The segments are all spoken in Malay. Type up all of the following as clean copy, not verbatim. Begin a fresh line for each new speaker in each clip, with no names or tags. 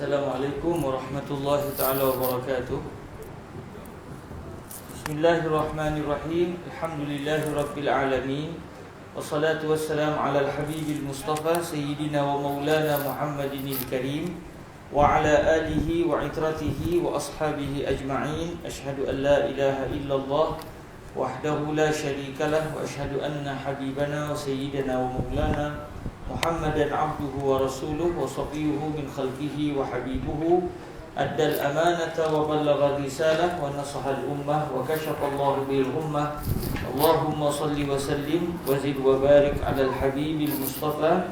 Assalamualaikum warahmatullahi taala wabarakatuh. Bismillahirrahmanirrahim. Alhamdulillahirabbil alamin. Wassalatu wassalamu ala al-habibil mustafa sayyidina wa maulana Muhammadinil karim wa ala alihi wa itratihi wa ashabihi ajma'in. Asyhadu an la ilaha illallah wahdahu la syarikalah wa asyhadu anna habibana wa sayyidina wa maulana Muhammadan abduhu wa rasuluhu wa safiyuhu min khalqihi wa habibuhu addal amanata wa ballagha risalah wa nasahal ummah wa kashafallahu bil ummah. Allahumma salli wa sallim wa zid wa barik ala al-habibil mustafa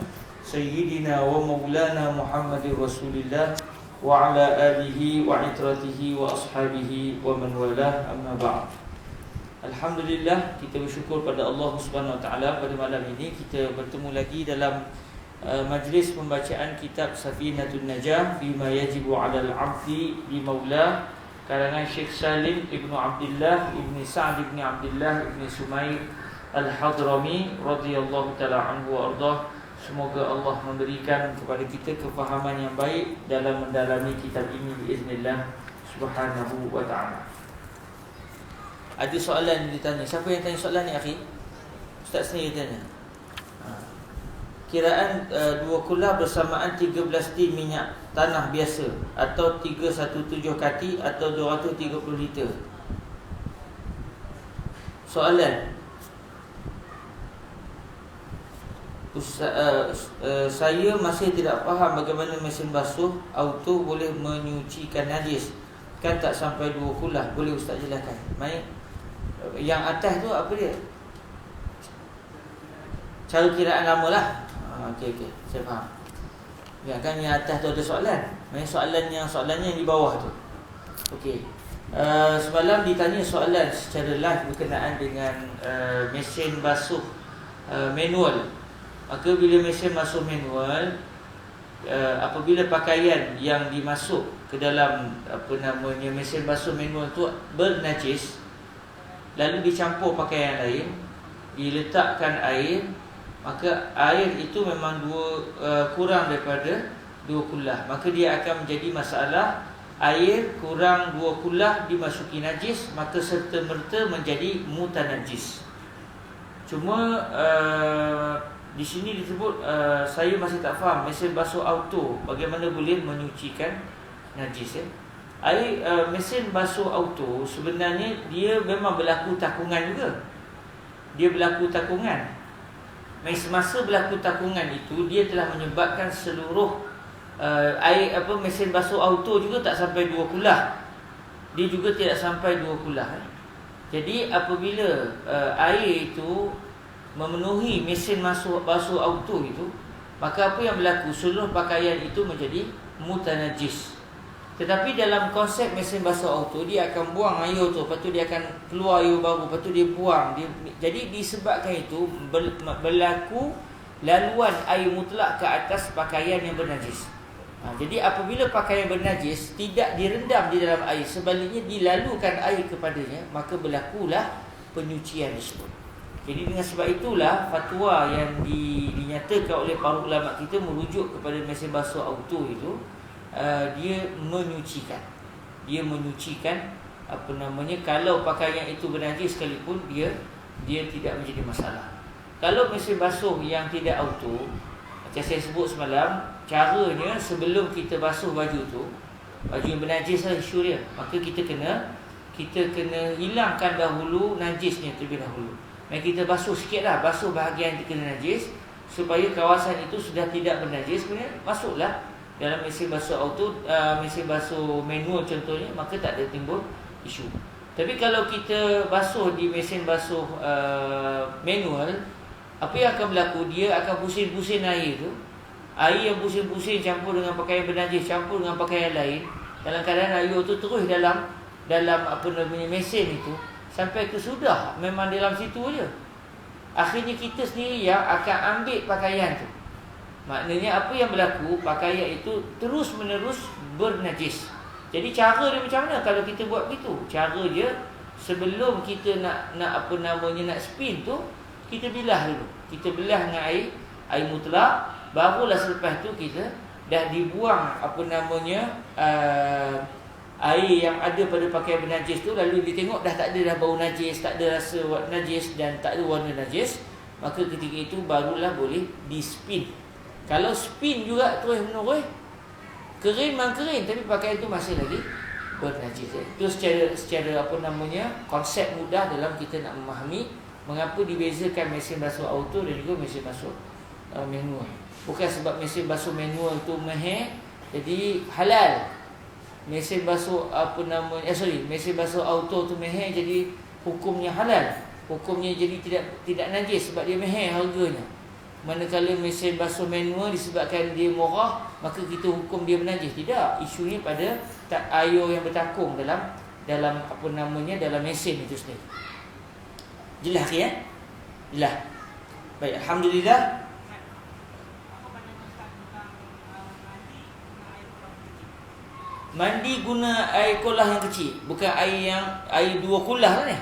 sayyidina wa maulana Muhammadir rasulillah wa ala alihi wa itratihi wa ashabihi wa man walah, amma ba'd. Alhamdulillah, kita bersyukur pada Allah Subhanahu Wa Taala. Pada malam ini kita bertemu lagi dalam majlis pembacaan kitab Safinatun Najah Bima Yajibu 'alal 'Abdi bi Maulah, karangan Syekh Salim Ibnu Abdullah Ibni Sa'd Ibni Abdullah Ibni Sumair Al-Hadrami radhiyallahu taala anhu wa ardhah. Semoga Allah memberikan kepada kita kefahaman yang baik dalam mendalami kitab ini biiznillah subhanahu wa ta'ala. Ada soalan yang ditanya. Siapa yang tanya soalan ni, akhi? Ustaz sendiri tanya. Kiraan 2 kula bersamaan 13 tin minyak tanah biasa atau 317 kati atau 230 liter. Soalan, saya masih tidak faham bagaimana mesin basuh auto boleh menyucikan najis. Kan tak sampai 2 kula. Boleh Ustaz jelaskan? Baik. Yang atas tu apa dia? Cara kiraan lama lah. Okey, saya faham. Ya, kan yang atas tu ada soalan. Soalannya yang di bawah tu. Okey. Semalam ditanya soalan secara live berkenaan dengan mesin basuh manual. Maka bila mesin basuh manual, apabila pakaian yang dimasuk ke dalam mesin basuh manual tu bernajis, lalu dicampur pakaian lain, diletakkan air, maka air itu memang kurang daripada 2 kulah. Maka dia akan menjadi masalah. Air kurang 2 kulah dimasuki najis, maka serta-merta menjadi mutanajis. Cuma di sini disebut, saya masih tak faham mesin basuh auto bagaimana boleh menyucikan najis. Air mesin basuh auto sebenarnya dia memang berlaku takungan juga. Dia berlaku takungan. Masa berlaku takungan itu, dia telah menyebabkan seluruh mesin basuh auto juga tak sampai 2 kulah. Dia juga tidak sampai 2 kulah. Jadi apabila air itu memenuhi mesin basuh auto itu, maka apa yang berlaku? Seluruh pakaian itu menjadi mutanajis. Tetapi dalam konsep mesin basuh auto, dia akan buang air tu, lepas tu dia akan keluar air baru, lepas tu dia buang. Jadi disebabkan itu berlaku laluan air mutlak ke atas pakaian yang bernajis. Jadi apabila pakaian bernajis tidak direndam di dalam air, sebaliknya dilalukan air kepadanya, maka berlakulah penyucian tersebut. Jadi dengan sebab itulah fatwa yang dinyatakan oleh para ulama kita merujuk kepada mesin basuh auto itu, dia menyucikan. Kalau pakaian itu bernajis sekalipun, dia tidak menjadi masalah. Kalau mesin basuh yang tidak auto, macam saya sebut semalam, caranya sebelum kita basuh baju tu, baju yang bernajis lah isu dia, maka kita kena hilangkan dahulu najisnya terlebih dahulu. Kita basuh sikit lah, basuh bahagian yang kena najis, supaya kawasan itu sudah tidak bernajis, kemudian masuklah dalam mesin basuh auto, mesin basuh manual contohnya, maka tak ada timbul isu. Tapi kalau kita basuh di mesin basuh manual, apa yang akan berlaku? Dia akan pusing-pusing air tu. Air yang pusing-pusing campur dengan pakaian bernajis, campur dengan pakaian lain, dalam keadaan air tu terus dalam mesin itu sampai ke sudah memang dalam situ aja. Akhirnya kita sendiri yang akan ambil pakaian tu. Maknanya apa yang berlaku? Pakaian itu terus menerus bernajis. Jadi cara dia macam mana kalau kita buat begitu? Cara dia, sebelum kita nak spin tu, kita bilah dulu. Kita bilah dengan air mutlak, barulah selepas tu kita dah dibuang air yang ada pada pakaian bernajis tu, lalu dia tengok dah tak ada dah bau najis, tak ada rasa najis dan tak ada warna najis, maka ketika itu barulah boleh di-spin. Kalau spin juga terus menerus, kering memang kering, tapi pakaian itu masih lagi bernajis. Itu secara konsep mudah dalam kita nak memahami mengapa dibezakan mesin basuh auto dan juga mesin basuh manual. Bukan sebab mesin basuh manual tu mahal jadi halal. Mesin basuh mesin basuh auto tu mahal jadi hukumnya halal. Hukumnya jadi tidak najis sebab dia mahal harganya. Manakala mesin basuh manual disebabkan dia murah, maka kita hukum dia bernajis. Tidak, isunya pada air yang bertakung dalam dalam mesin itu sendiri. Jelas ya? Jelas. Baik, alhamdulillah. Mandi guna air kolah yang kecil, bukan air 2 kolah ni.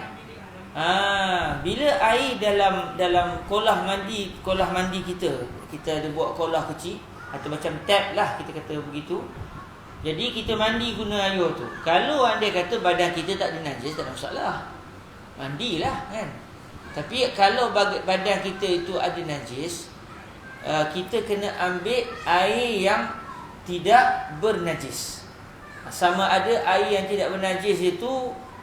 Bila air dalam kolah mandi kita ada buat kolah kecil atau macam tap lah kita kata begitu. Jadi kita mandi guna air tu. Kalau andai kata badan kita tak ada najis, tak ada masalah. Mandilah kan. Tapi kalau badan kita itu ada najis, kita kena ambil air yang tidak bernajis. Sama ada air yang tidak bernajis itu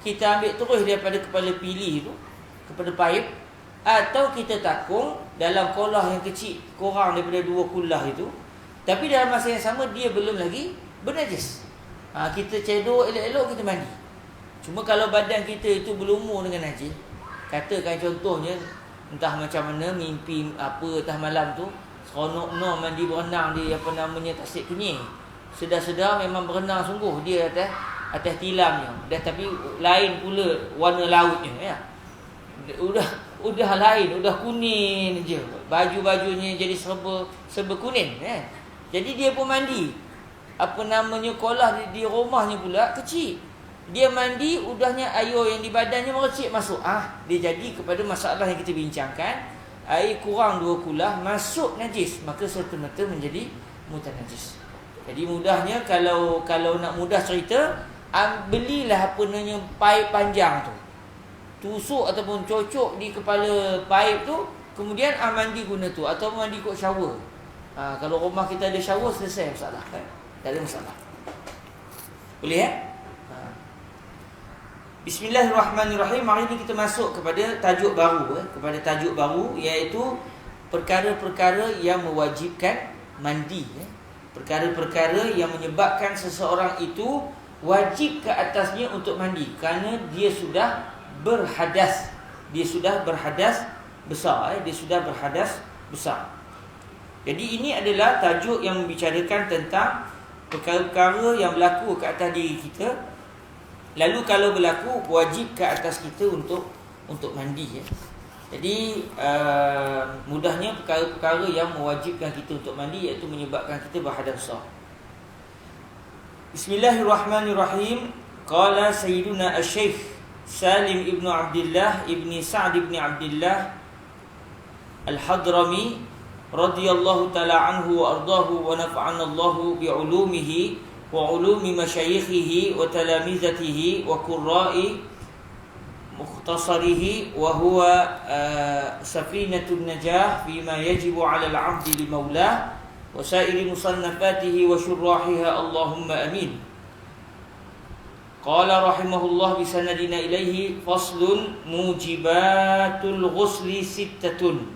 kita ambil terus daripada kepala pilih tu, kepada paip, atau kita takung dalam kolah yang kecil kurang daripada 2 kulah itu, tapi dalam masa yang sama dia belum lagi bernajis. Kita cedok elok-elok, kita mandi. Cuma kalau badan kita itu berlumur dengan najis, katakan contohnya entah macam mana mimpi entah malam tu seronok mandi berenang di tasik kenying. Sedar-sedar memang berenang sungguh dia atas tilamnya. Dah tapi lain pula warna lautnya ya. Udah lain, udah kuning je. Baju-bajunya jadi serba kuning ya. Jadi dia pun mandi. Kolah di rumahnya pula kecil. Dia mandi, udahnya air yang di badannya merecik masuk. Dia jadi kepada masalah yang kita bincangkan, air kurang 2 kulah masuk najis, maka serta-merta menjadi mutanajis. Jadi mudahnya kalau nak mudah cerita, belilah paip panjang tu. Tusuk ataupun cocok di kepala paip tu, kemudian mandi guna tu atau mandi kot shower. Kalau rumah kita ada shower, selesai masalah kan? Tak ada masalah. Boleh ya? Bismillahirrahmanirrahim. Hari ini kita masuk kepada tajuk baru, iaitu perkara-perkara yang mewajibkan mandi ya. Perkara-perkara yang menyebabkan seseorang itu wajib ke atasnya untuk mandi kerana dia sudah berhadas. Dia sudah berhadas besar. Jadi ini adalah tajuk yang membicarakan tentang perkara-perkara yang berlaku ke atas diri kita. Lalu kalau berlaku, wajib ke atas kita untuk mandi ya. Jadi mudahnya perkara-perkara yang mewajibkan kita untuk mandi, iaitu menyebabkan kita berhadas besar. Bismillahirrahmanirrahim. Qala Sayyiduna Asy-Syaikh Salim ibn Abdullah ibn Sa'd ibn Abdullah Al-Hadrami radhiyallahu ta'ala anhu wa ardahu wa nafa'ana Allahu bi'ulumihi wa ulumi masyayikhihi wa talamizatihi wa qurra'i mukhtasarihi wa huwa safinatun najah fima yajibu 'ala al-'abdi li maulah wa sa'iri musannafatihi wa syurrahiha Allahumma amin. Qala rahimahullah bi sanadina ilaihi faslun mujibatul ghusli sittatun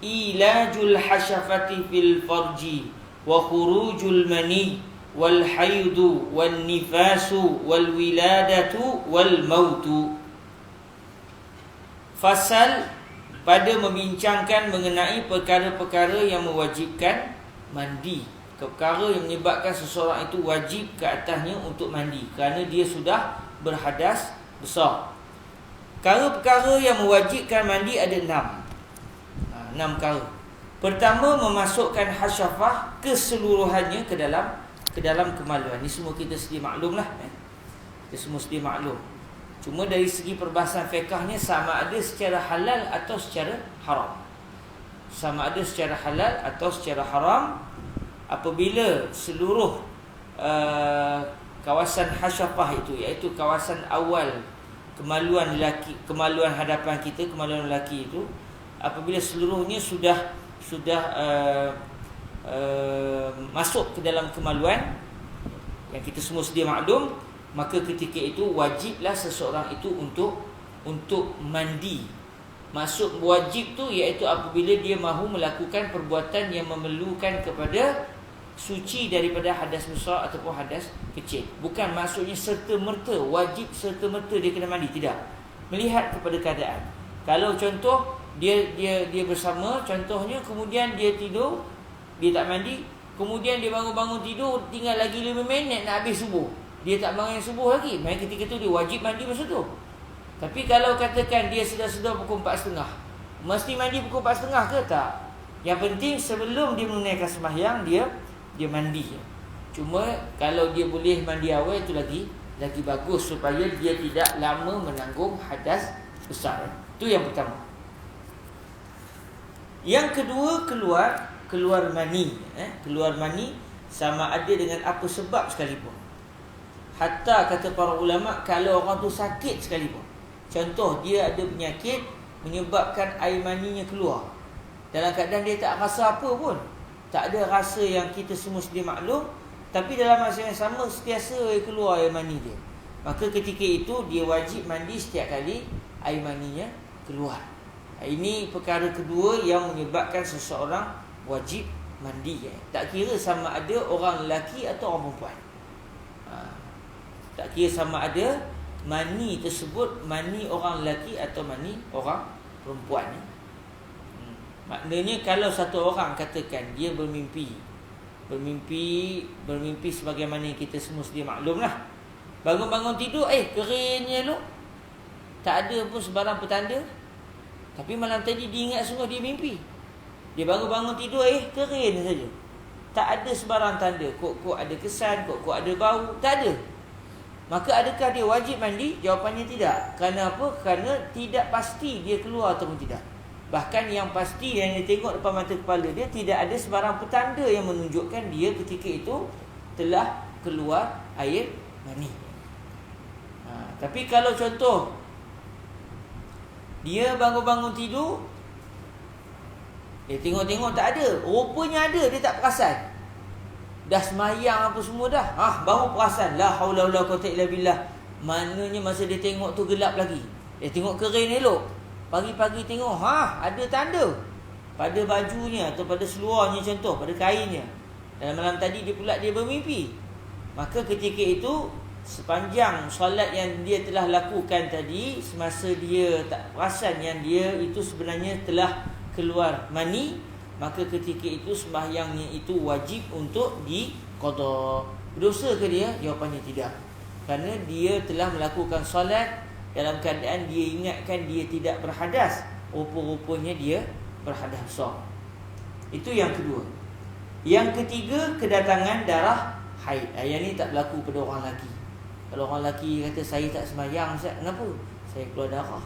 ilajul hasyafati fil farji wa khurujul mani wal haidu wan nifasu wal wiladatu wal mautu. Fasal pada membincangkan mengenai perkara-perkara yang mewajibkan mandi, perkara yang menyebabkan seseorang itu wajib ke atasnya untuk mandi kerana dia sudah berhadas besar. Perkara-perkara yang mewajibkan mandi ada 6 perkara. Pertama, memasukkan hasyafah keseluruhannya ke dalam kemaluan. Ini semua kita sedia maklum lah. Kita semua sedia maklum. Cuma dari segi perbahasan fiqahnya, sama ada secara halal atau secara haram. Sama ada secara halal atau secara haram. apabila seluruh kawasan hasyafah itu, iaitu kawasan awal kemaluan lelaki, kemaluan hadapan kita, kemaluan lelaki itu, apabila seluruhnya sudah masuk ke dalam kemaluan yang kita semua sedia maklum, maka ketika itu wajiblah seseorang itu untuk mandi. Maksud wajib tu iaitu apabila dia mahu melakukan perbuatan yang memerlukan kepada suci daripada hadas besar ataupun hadas kecil. Bukan maksudnya serta-merta wajib, serta-merta dia kena mandi, tidak. Melihat kepada keadaan. Kalau contoh dia bersama, contohnya kemudian dia tidur, dia tak mandi, kemudian dia bangun tidur, tinggal lagi 5 minit nak habis subuh, dia tak bangun subuh lagi, maka ketika tu dia wajib mandi masa tu. Tapi kalau katakan dia sudah pukul 4.30, mesti mandi pukul 4.30 ke tak? Yang penting sebelum dia menunaikan sembahyang, dia mandi. Cuma kalau dia boleh mandi awal, itu lagi bagus, supaya dia tidak lama menanggung hadas besar. Itu yang pertama. Yang kedua, keluar mani. Keluar mani sama ada dengan apa sebab sekalipun. Hatta kata para ulama, kalau orang tu sakit sekalipun, contoh dia ada penyakit menyebabkan air maninya keluar, dalam keadaan dia tak rasa apa pun, tak ada rasa yang kita semua sedia maklum, tapi dalam masa yang sama sentiasa keluar air mani dia, maka ketika itu dia wajib mandi setiap kali air maninya keluar. Ini perkara kedua yang menyebabkan seseorang wajib mandi. Tak kira sama ada orang lelaki atau orang perempuan. Tak kira sama ada mani tersebut mani orang lelaki atau mani orang perempuan. Maknanya kalau satu orang katakan dia bermimpi sebagaimana kita semua sedia maklum lah, bangun tidur keringnya lu, tak ada pun sebarang petanda. Tapi malam tadi dia ingat sungguh dia mimpi. Dia bangun tidur kering saja, tak ada sebarang tanda, kok ada kesan, kok ada bau, tak ada. Maka adakah dia wajib mandi? Jawapannya tidak. Kerana apa? Kerana tidak pasti dia keluar ataupun tidak. Bahkan yang pasti yang dia tengok depan mata kepala dia, tidak ada sebarang petanda yang menunjukkan dia ketika itu telah keluar air mani. Tapi kalau contoh dia bangun tidur, dia tengok tak ada, rupanya ada, dia tak perasan. Dah semayang apa semua dah, baru perasan. La haula wala quwwata illa billah. Maknanya masa dia tengok tu gelap lagi. Dia tengok kering elok. Pagi-pagi tengok, ada tanda pada bajunya atau pada seluarnya, contoh pada kainnya. Dalam malam tadi dia bermimpi. Maka ketika itu, sepanjang solat yang dia telah lakukan tadi, semasa dia tak perasan yang dia itu sebenarnya telah keluar mani, maka ketika itu sembahyangnya itu wajib untuk diqada. Berdosa ke dia? Jawapannya tidak. Kerana dia telah melakukan solat dalam keadaan dia ingatkan dia tidak berhadas, rupa-rupanya dia berhadas besar. Itu yang kedua. Yang ketiga, kedatangan darah haid. Yang ni tak berlaku pada orang lelaki. Kalau orang lelaki kata saya tak sembahyang, Ustaz, kenapa? Saya keluar darah.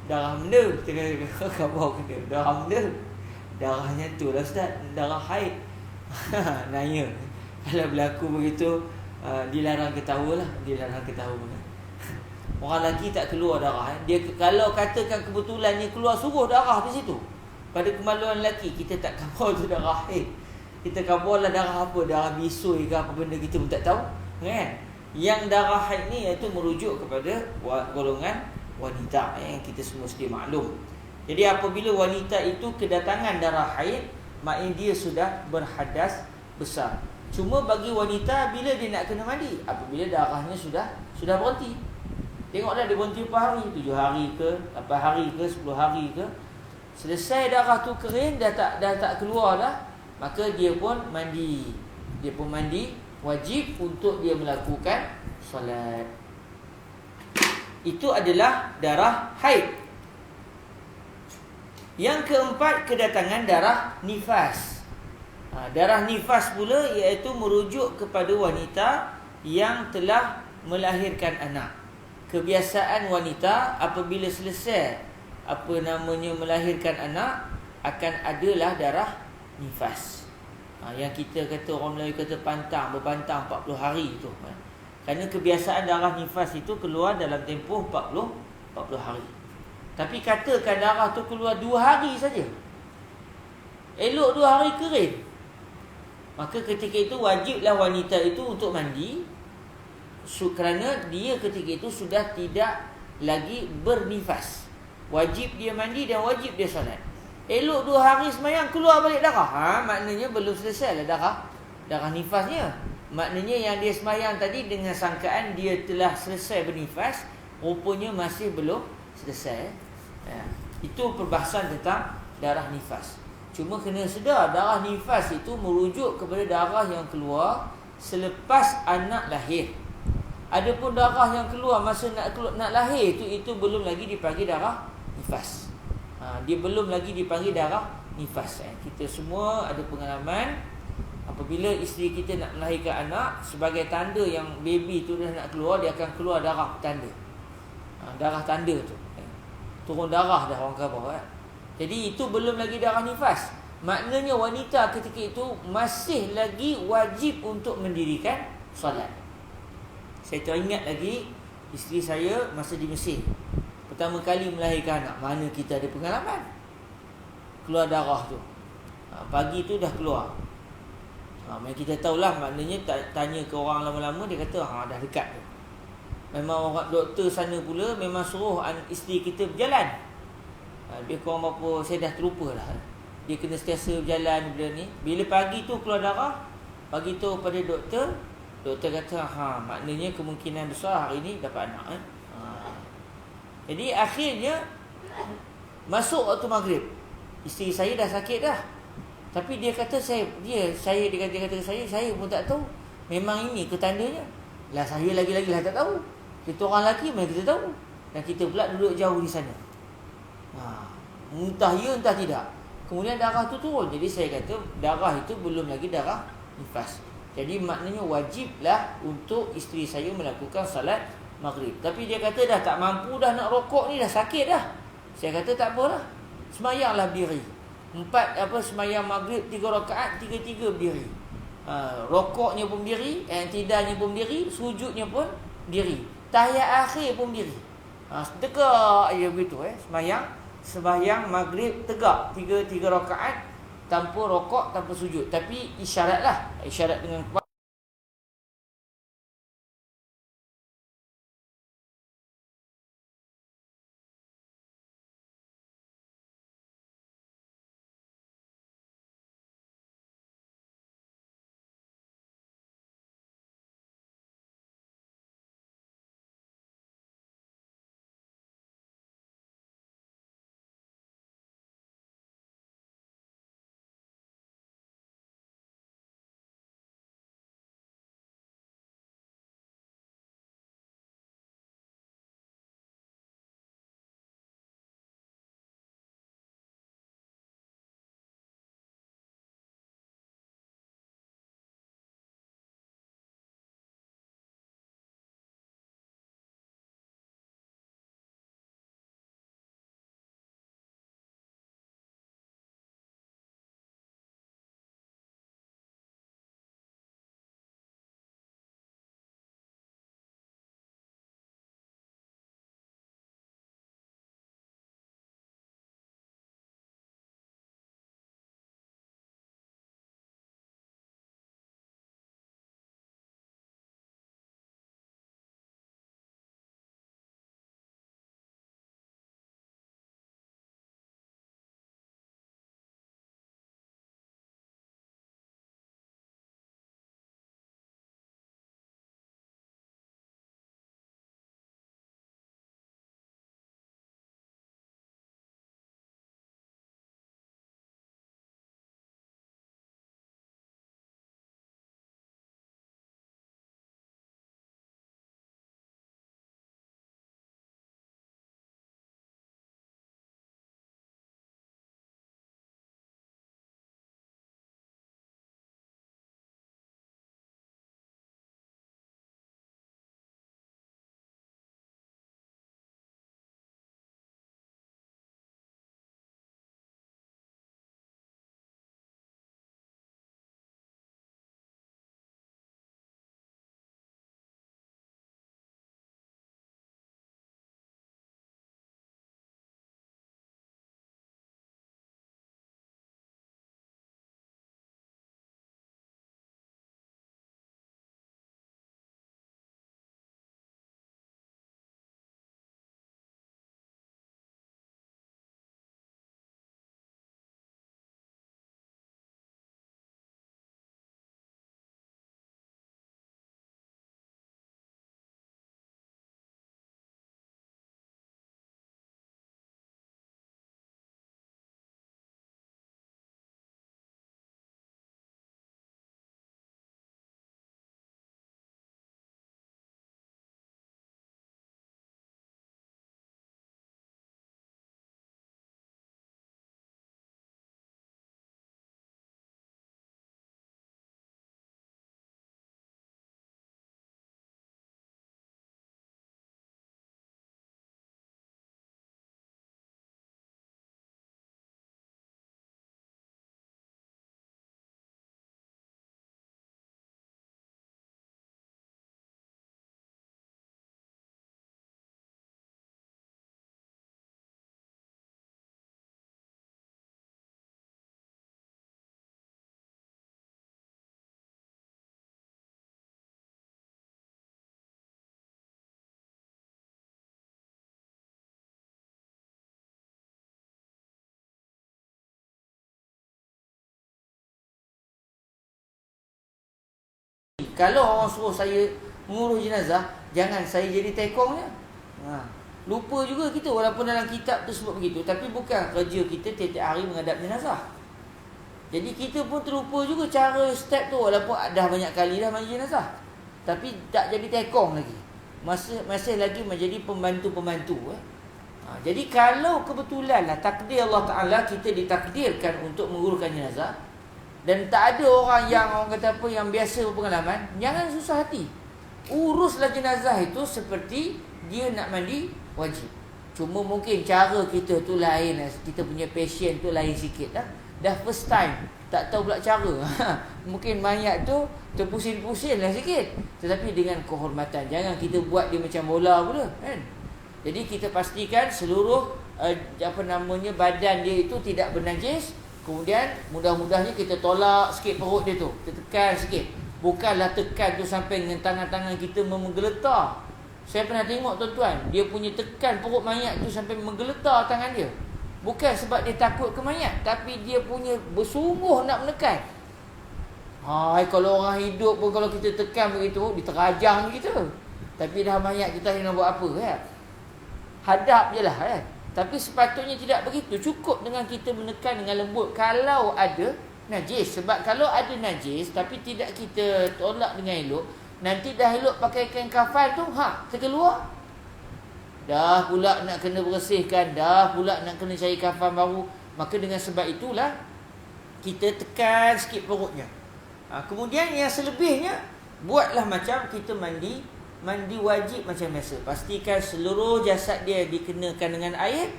Darah benda, kita khabar kena darah benda. Darahnya tu lah Ustaz, darah haid. Nanya. Kalau berlaku begitu, dilarang ketawa lah. Orang lelaki tak keluar darah. Dia kalau katakan kebetulannya keluar suruh darah di situ, pada kemaluan lelaki, kita tak khabar tu darah haid. Kita khabarlah darah apa, darah bisui ke apa benda, kita pun tak tahu, kan? Yang darah haid ni iaitu merujuk kepada golongan wanita, yang kita semua sedia maklum. Jadi apabila wanita itu kedatangan darah haid, maknanya dia sudah berhadas besar. Cuma bagi wanita, bila dia nak kena mandi? Apabila darahnya sudah berhenti. Tengoklah dia berhenti berapa hari, 7 hari ke, 8 hari ke, 10 hari ke. Selesai darah tu kering, dah tak keluar dah, maka dia pun mandi. Wajib untuk dia melakukan solat. Itu adalah darah haid. Yang keempat, kedatangan darah nifas. Darah nifas pula iaitu merujuk kepada wanita yang telah melahirkan anak. Kebiasaan wanita apabila selesai apa namanya melahirkan anak, akan adalah darah nifas. Yang kita kata, orang Melayu kata berpantang 40 hari tu. Kerana kebiasaan darah nifas itu keluar dalam tempoh 40 hari. Tapi katakan darah tu keluar 2 hari saja, elok 2 hari kering, maka ketika itu wajiblah wanita itu untuk mandi, kerana dia ketika itu sudah tidak lagi bernifas. Wajib dia mandi dan wajib dia solat. Elok 2 hari semayang keluar balik darah, maknanya belum selesai lah darah nifasnya. Maknanya yang dia semayang tadi dengan sangkaan dia telah selesai bernifas, rupanya masih belum selesai. Itu perbahasan tentang darah nifas. Cuma kena sedar, darah nifas itu merujuk kepada darah yang keluar selepas anak lahir. Adapun darah yang keluar masa nak lahir itu belum lagi dipanggil darah nifas. Dia belum lagi dipanggil darah nifas. Kita semua ada pengalaman, apabila isteri kita nak melahirkan anak, sebagai tanda yang baby tu dah nak keluar, dia akan keluar darah tanda. Darah tanda tu, turun darah dah orang kata. Jadi itu belum lagi darah nifas. Maknanya wanita ketika itu masih lagi wajib untuk mendirikan solat. Saya teringat lagi isteri saya masa di Mesir, pertama kali melahirkan anak, mana kita ada pengalaman keluar darah tu. Pagi tu dah keluar. Kita tahulah, maknanya tanya ke orang lama-lama, dia kata dah dekat tu. Memang orang doktor sana pula memang suruh isteri kita berjalan. Dia kurang berapa, saya dah terlupa lah. Dia kena sentiasa berjalan benda ni. Bila pagi tu keluar darah, bagi tahu pada doktor. Doktor kata maknanya kemungkinan besar hari ni dapat anak. Jadi akhirnya masuk waktu maghrib, isteri saya dah sakit dah. Tapi dia kata dia kata saya pun tak tahu memang ini ke tandanya. Lah saya lagi-lagi lah tak tahu. Kita orang lelaki mana kita tahu. Dan kita pula duduk jauh di sana. Entah ya entah tidak. Kemudian darah tu turun. Jadi saya kata darah itu belum lagi darah nifas. Jadi maknanya wajiblah untuk isteri saya melakukan salat maghrib. Tapi dia kata dah tak mampu dah nak rokok ni, dah sakit dah. Saya kata tak apalah, semayanglah berdiri. Semayang maghrib 3 rakaat, 3-3 berdiri. Rokoknya pun berdiri, i'tidalnya pun berdiri, sujudnya pun berdiri, tahiyat akhir pun berdiri. Tegak je begitu. Sembahyang maghrib tegak 3 rakaat, tanpa rokok, tanpa sujud. Tapi isyarat dengan kalau orang suruh saya mengurus jenazah, jangan saya jadi tekongnya. Lupa juga kita, walaupun dalam kitab tu sebut begitu, tapi bukan kerja kita tiap-tiap hari menghadap jenazah. Jadi kita pun terlupa juga cara step tu, walaupun dah banyak kali dah mandi jenazah, tapi tak jadi tekong lagi, masih lagi menjadi pembantu-pembantu. Jadi kalau kebetulan lah takdir Allah Ta'ala kita ditakdirkan untuk menguruskan jenazah, dan tak ada orang kata apa, yang biasa berpengalaman, jangan susah hati. Uruslah jenazah itu seperti dia nak mandi wajib. Cuma mungkin cara kita tu lain, kita punya passion tu lain sikit lah. Dah first time, tak tahu pula cara. Mungkin mayat tu terpusing-pusing lah sikit, tetapi dengan kehormatan. Jangan kita buat dia macam bola pula, kan? Jadi kita pastikan seluruh badan dia itu tidak bernajis. Kemudian mudah-mudahnya kita tolak sikit perut dia tu, kita tekan sikit. Bukanlah tekan tu sampai dengan tangan-tangan kita menggeletar. Saya pernah tengok tuan-tuan, dia punya tekan perut mayat tu sampai menggeletar tangan dia. Bukan sebab dia takut ke mayat, tapi dia punya bersungguh nak menekan. Kalau orang hidup pun kalau kita tekan begitu, diterajang kita. Tapi dah mayat, kita nak buat apa, kan? Hadap je lah, kan? Tapi sepatutnya tidak begitu. Cukup dengan kita menekan dengan lembut kalau ada najis. Sebab kalau ada najis tapi tidak kita tolak dengan elok, nanti dah elok pakai kain kafan tu, terkeluar. Dah pula nak kena bersihkan, dah pula nak kena cari kafan baru. Maka dengan sebab itulah kita tekan sikit perutnya. Kemudian yang selebihnya, buatlah macam kita mandi wajib macam biasa. Pastikan seluruh jasad dia dikenakan dengan air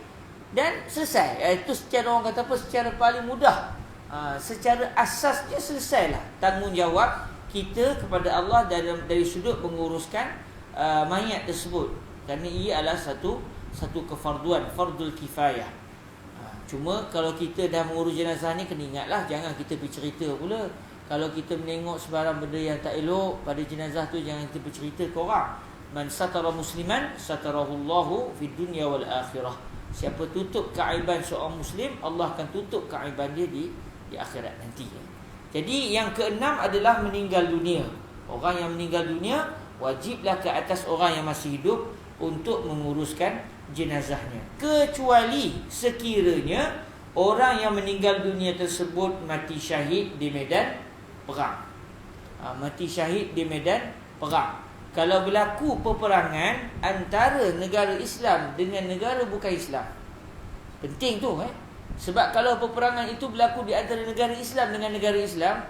dan selesai. Itu secara orang kata apa, secara paling mudah. Secara asasnya selesailah tanggungjawab kita kepada Allah dari sudut menguruskan mayat tersebut. Kerana ia adalah satu kefarduan, fardul kifayah. Cuma kalau kita dah mengurus jenazah ni, kena ingatlah jangan kita bercerita pula. Kalau kita menengok sebarang benda yang tak elok pada jenazah tu, jangan kita bercerita ke orang. Man satara musliman satarahullahu fid dunya wal akhirah. Siapa tutup keaiban seorang muslim, Allah akan tutup keaiban dia di akhirat nanti. Jadi yang keenam adalah meninggal dunia. Orang yang meninggal dunia wajiblah ke atas orang yang masih hidup untuk menguruskan jenazahnya, kecuali sekiranya orang yang meninggal dunia tersebut mati syahid di medan perang. Mati syahid di medan perang. Kalau berlaku peperangan antara negara Islam dengan negara bukan Islam, penting tu, sebab kalau peperangan itu berlaku di antara negara Islam dengan negara Islam,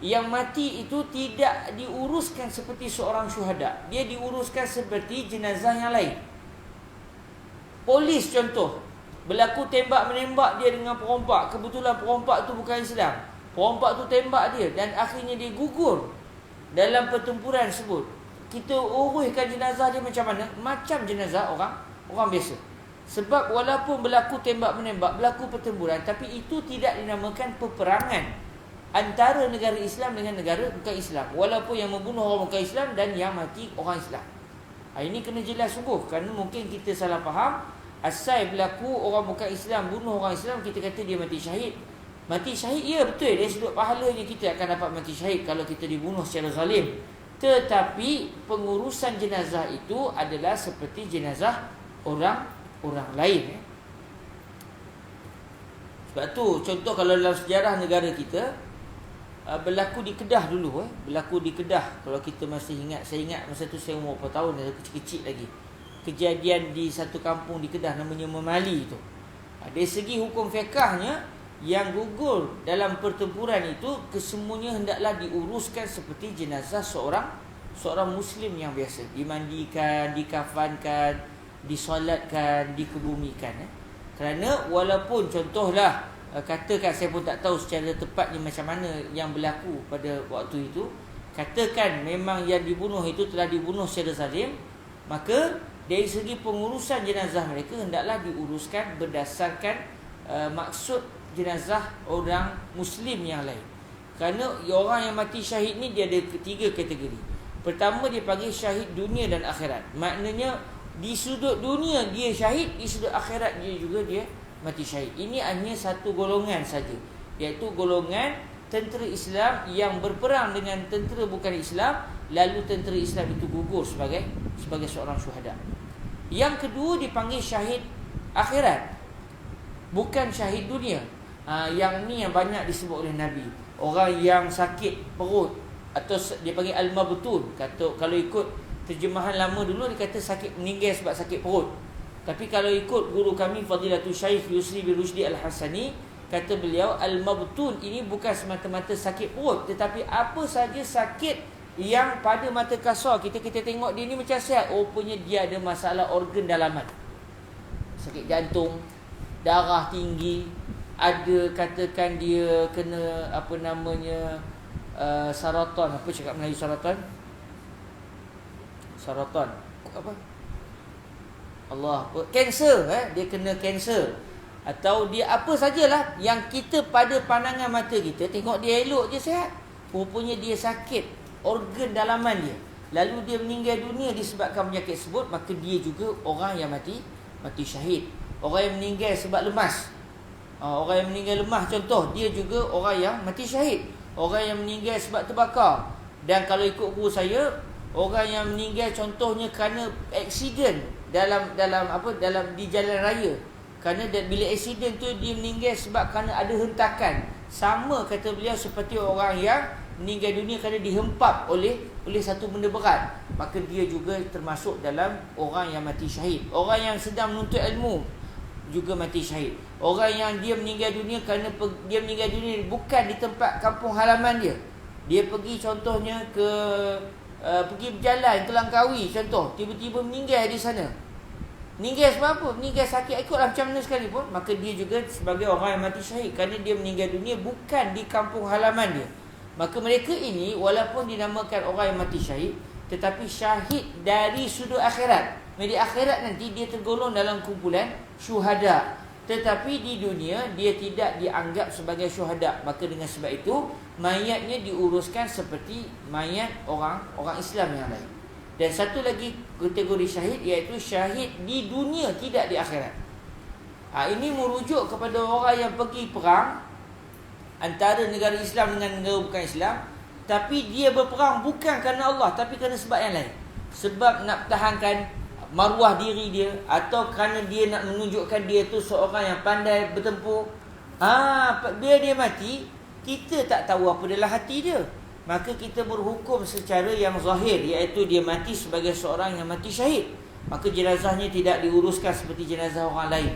yang mati itu tidak diuruskan seperti seorang syuhada, dia diuruskan seperti jenazah yang lain. Polis contoh, berlaku tembak-menembak dia dengan perompak, kebetulan perompak tu bukan Islam, perompak tu tembak dia dan akhirnya dia gugur dalam pertempuran tersebut. Kita uruskan jenazah dia macam mana? Macam jenazah orang biasa. Sebab walaupun berlaku tembak-menembak, berlaku pertempuran, tapi itu tidak dinamakan peperangan antara negara Islam dengan negara bukan Islam, walaupun yang membunuh orang bukan Islam dan yang mati orang Islam. Ini kena jelas sungguh, kerana mungkin kita salah faham. Asal berlaku orang bukan Islam bunuh orang Islam, kita kata dia mati syahid. Mati syahid, ya betul, dari sudut pahalanya kita akan dapat mati syahid kalau kita dibunuh secara zalim. Tetapi pengurusan jenazah itu adalah seperti jenazah orang lain. Sebab tu contoh kalau dalam sejarah negara kita, berlaku di Kedah dulu, berlaku di Kedah. Kalau kita masih ingat, saya ingat masa tu saya umur berapa tahun, saya kecil-kecil lagi. Kejadian di satu kampung di Kedah namanya Memali tu. Dari segi hukum fiqahnya, yang gugur dalam pertempuran itu kesemuanya hendaklah diuruskan seperti jenazah seorang muslim yang biasa, dimandikan, dikafankan, disolatkan, dikebumikan. Kerana walaupun contohlah, katakan saya pun tak tahu secara tepatnya macam mana yang berlaku pada waktu itu, katakan memang yang dibunuh itu telah dibunuh secara zalim, maka dari segi pengurusan jenazah mereka hendaklah diuruskan berdasarkan maksud jenazah orang muslim yang lain. Kerana orang yang mati syahid ni dia ada tiga kategori. Pertama, dia panggil syahid dunia dan akhirat. Maknanya di sudut dunia dia syahid, di sudut akhirat dia juga dia mati syahid. Ini hanya satu golongan saja, iaitu golongan tentera Islam yang berperang dengan tentera bukan Islam, lalu tentera Islam itu gugur sebagai seorang syuhada. Yang kedua dipanggil syahid akhirat, bukan syahid dunia. Yang ni yang banyak disebut oleh Nabi. Orang yang sakit perut, atau dia panggil al-mabtun. Kata kalau ikut terjemahan lama dulu dia kata sakit, meninggal sebab sakit perut. Tapi kalau ikut guru kami Fadilatul Syekh Yusri bin Rushdi Al-Hasani, kata beliau al-mabtun ini bukan semata-mata sakit perut, tetapi apa saja sakit yang pada mata kasar kita tengok dia ni macam sihat, rupanya dia ada masalah organ dalaman. Sakit jantung, darah tinggi, ada katakan dia kena apa namanya saratan. Apa cakap Melayu saratan? Saratan apa? Allah, kanser, dia kena kanser. Atau dia apa sajalah yang kita pada pandangan mata kita tengok dia elok je sihat, rupanya dia sakit organ dalaman dia, lalu dia meninggal dunia disebabkan penyakit tersebut, maka dia juga orang yang mati syahid. Orang yang meninggal sebab lemas, orang yang meninggal lemah contoh, dia juga orang yang mati syahid. Orang yang meninggal sebab terbakar, dan kalau ikut guru saya, orang yang meninggal contohnya kerana aksiden dalam di jalan raya. Kerana bila aksiden tu dia meninggal sebab kerana ada hentakan. Sama kata beliau seperti orang yang meninggal dunia kerana dihempap oleh satu benda berat, maka dia juga termasuk dalam orang yang mati syahid. Orang yang sedang menuntut ilmu juga mati syahid. Orang yang dia meninggal dunia kerana dia meninggal dunia bukan di tempat kampung halaman dia. Dia pergi contohnya pergi berjalan ke Langkawi contoh, tiba-tiba meninggal di sana. Meninggal sebab apa? Meninggal sakit ikutlah macam mana sekalipun, maka dia juga sebagai orang yang mati syahid kerana dia meninggal dunia bukan di kampung halaman dia. Maka mereka ini walaupun dinamakan orang yang mati syahid, tetapi syahid dari sudut akhirat. Di akhirat nanti dia tergolong dalam kumpulan syuhada, tetapi di dunia dia tidak dianggap sebagai syuhada. Maka dengan sebab itu mayatnya diuruskan seperti mayat orang Islam yang lain. Dan satu lagi kategori syahid, iaitu syahid di dunia, tidak di akhirat. Ini merujuk kepada orang yang pergi perang antara negara Islam dengan negara bukan Islam, tapi dia berperang bukan kerana Allah, tapi kerana sebab yang lain. Sebab nak pertahankan maruah diri dia, atau kerana dia nak menunjukkan dia tu seorang yang pandai bertempur. Bila dia mati, kita tak tahu apa dalam hati dia, maka kita berhukum secara yang zahir, iaitu dia mati sebagai seorang yang mati syahid. Maka jenazahnya tidak diuruskan seperti jenazah orang lain.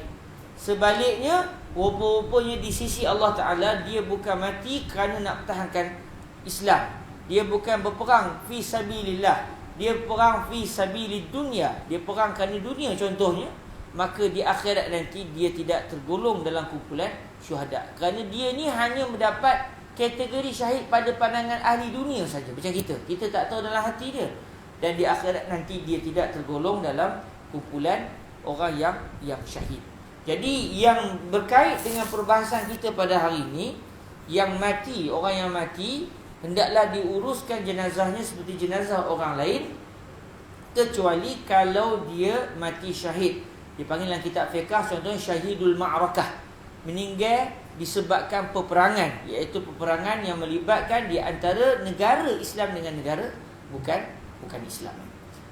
Sebaliknya, rupa-rupanya di sisi Allah Ta'ala, dia bukan mati kerana nak pertahankan Islam. Dia bukan berperang fi sabilillah, dia perang fi sabilid dunia, dia perang kerana dunia contohnya. Maka di akhirat nanti dia tidak tergolong dalam kumpulan syuhada, kerana dia ni hanya mendapat kategori syahid pada pandangan ahli dunia saja, macam kita tak tahu dalam hati dia. Dan di akhirat nanti dia tidak tergolong dalam kumpulan orang yang syahid. Jadi yang berkait dengan perbahasan kita pada hari ini, yang mati, orang yang mati hendaklah diuruskan jenazahnya seperti jenazah orang lain, kecuali kalau dia mati syahid. Dipanggil dalam kitab fiqh contohnya syahidul ma'rakah, meninggal disebabkan peperangan, iaitu peperangan yang melibatkan di antara negara Islam dengan negara bukan Islam.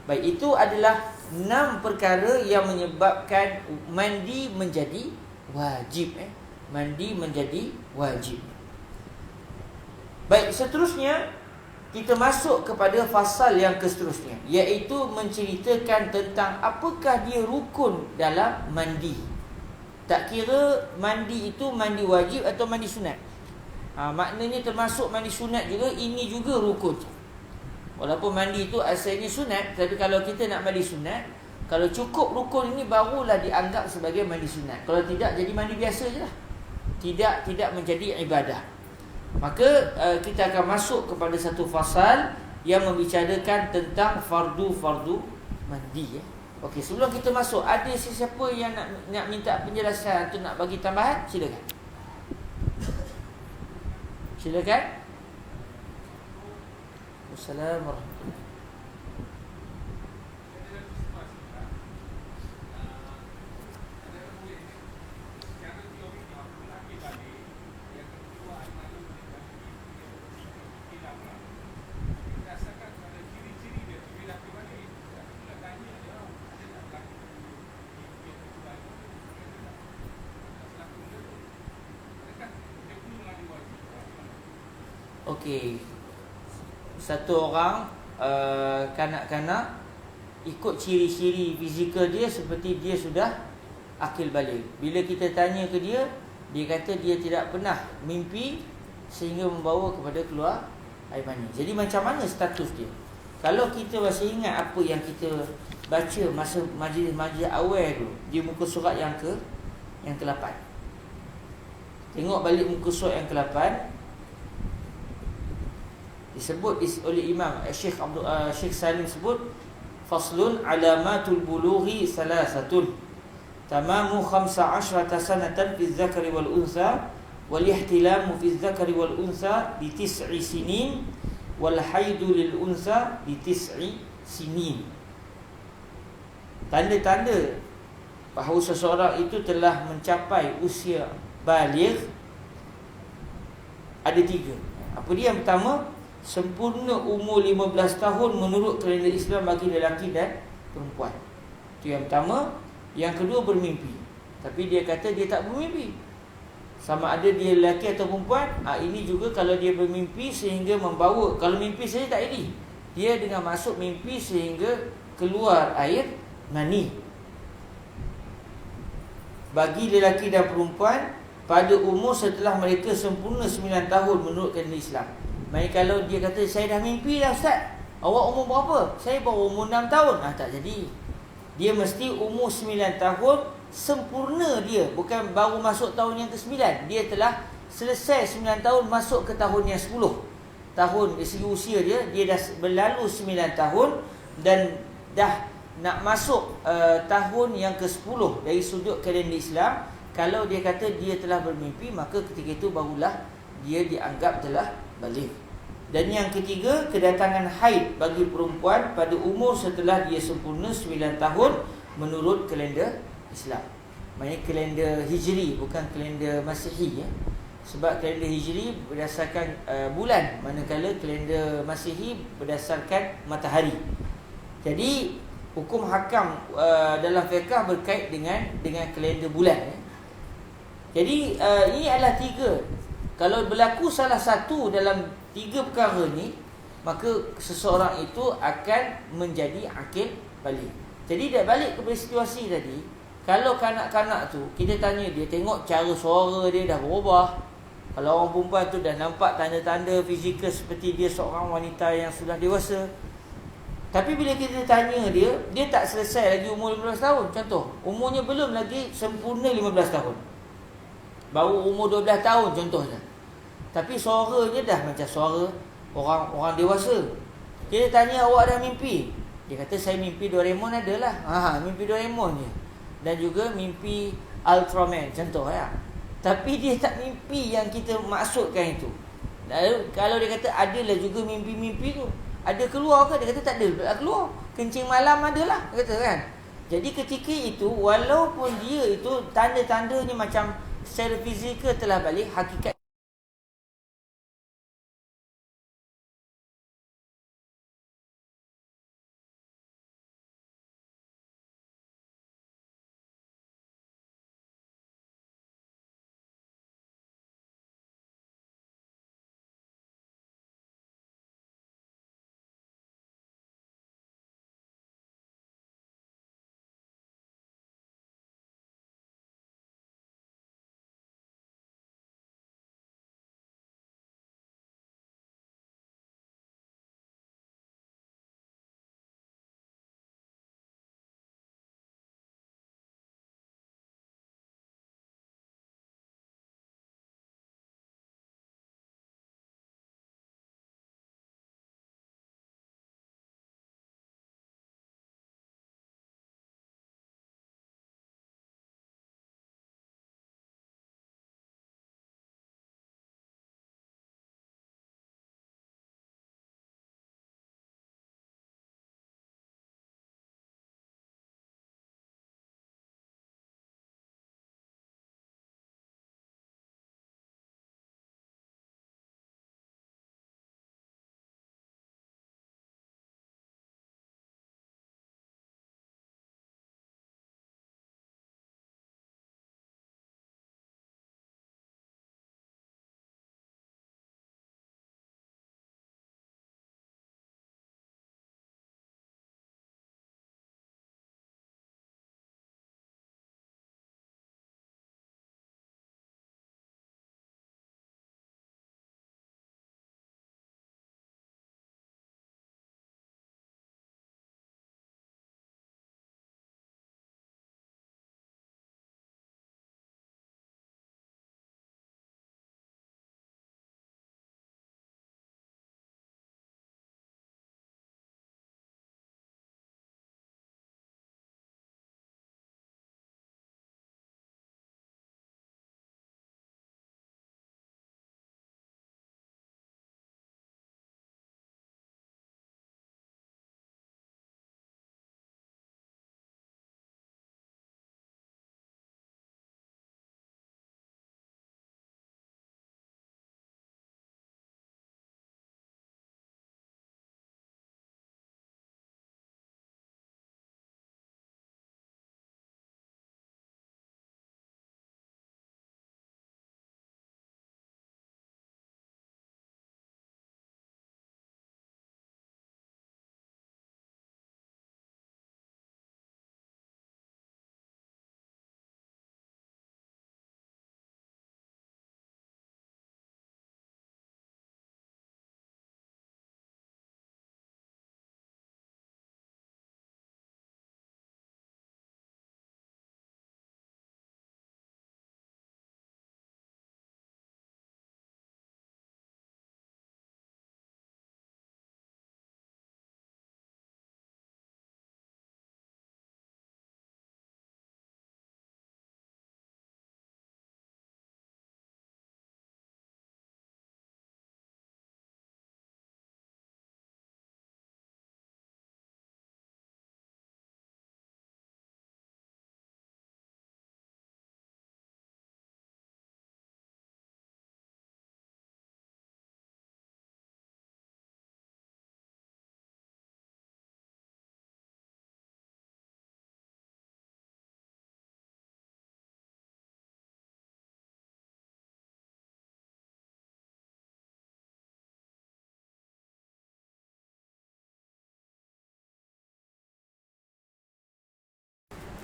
Baik, itu adalah 6 perkara yang menyebabkan mandi menjadi wajib. Mandi menjadi wajib. Baik, seterusnya kita masuk kepada fasal yang seterusnya, iaitu menceritakan tentang apakah dia rukun dalam mandi. Tak kira mandi itu mandi wajib atau mandi sunat. Maknanya termasuk mandi sunat juga, ini juga rukun. Walaupun mandi itu asalnya sunat, tapi kalau kita nak mandi sunat, kalau cukup rukun ini barulah dianggap sebagai mandi sunat. Kalau tidak, jadi mandi biasa je lah. Tidak menjadi ibadah. Maka kita akan masuk kepada satu fasal yang membicarakan tentang fardu-fardu mandi. Okey, sebelum kita masuk, ada sesiapa yang nak minta penjelasan atau nak bagi tambahan? Silakan. Assalamualaikum warahmatullahi. Okey. Satu orang kanak-kanak ikut ciri-ciri fizikal dia seperti dia sudah akil balik. Bila kita tanya ke dia, dia kata dia tidak pernah mimpi sehingga membawa kepada keluar air mani. Jadi macam mana status dia? Kalau kita masih ingat apa yang kita baca masa majlis-majlis awal tu, di muka surat yang ke-8. Tengok balik muka surat yang ke-8. Disebut oleh Imam Syekh Salim sebut faslun alamatul bulughi salasatun tamamu 15 sanatan fi dzakari wal unsa wal ihtilamu fi dzakari wal unsa bi 9 sinin wal haidu lil unsa bi 9 sinin. Tanda-tanda bahawa seseorang itu telah mencapai usia baligh ada 3. Apa dia? Yang pertama, sempurna umur 15 tahun menurut kalender Islam bagi lelaki dan perempuan. Itu yang pertama. Yang kedua, bermimpi. Tapi dia kata dia tak bermimpi. Sama ada dia lelaki atau perempuan, ini juga kalau dia bermimpi sehingga membawa, kalau mimpi saja tak jadi. Dia dengan masuk mimpi sehingga keluar air mani. Bagi lelaki dan perempuan pada umur setelah mereka sempurna 9 tahun menurut kalender Islam. Main kalau dia kata saya dah mimpi dah Ustaz. Awak umur berapa? Saya baru umur 6 tahun. Tak jadi. Dia mesti umur 9 tahun sempurna dia. Bukan baru masuk tahun yang ke-9. Dia telah selesai 9 tahun masuk ke tahun yang 10. Tahun dari segi usia dia dah berlalu 9 tahun dan dah nak masuk tahun yang ke-10 dari sudut kalender Islam. Kalau dia kata dia telah bermimpi, maka ketika itu barulah dia dianggap telah baligh. Dan yang ketiga, kedatangan haid bagi perempuan pada umur setelah dia sempurna 9 tahun menurut kalender Islam. Maksudnya kalender Hijri, bukan kalender Masihi ya. Sebab kalender Hijri berdasarkan bulan, manakala kalender Masihi berdasarkan matahari. Jadi hukum hakam dalam fiqh berkait dengan kalender bulan ya. Jadi ini adalah 3. Kalau berlaku salah satu dalam 3 perkara ni, maka seseorang itu akan menjadi akil balik. Jadi dah balik kepada situasi tadi. Kalau kanak-kanak tu kita tanya dia, tengok cara suara dia dah berubah. Kalau orang perempuan tu dah nampak tanda-tanda fizikal seperti dia seorang wanita yang sudah dewasa. Tapi bila kita tanya dia, dia tak selesai lagi umur 15 tahun. Contoh, umurnya belum lagi sempurna 15 tahun. Baru umur 12 tahun contohnya. Tapi suaranya dah macam suara orang dewasa. Kita tanya, awak dah mimpi? Dia kata saya mimpi Doraemon adalah. Mimpi Doraemon je. Dan juga mimpi Ultraman contoh ya. Tapi dia tak mimpi yang kita maksudkan itu. Lalu kalau dia kata adalah juga mimpi-mimpi tu, ada keluar ke? Dia kata tak ada, tak keluar. Kencing malam adalah, kata kan. Jadi ketika itu walaupun dia itu tanda-tandanya macam secara fizikal telah balik, hakikat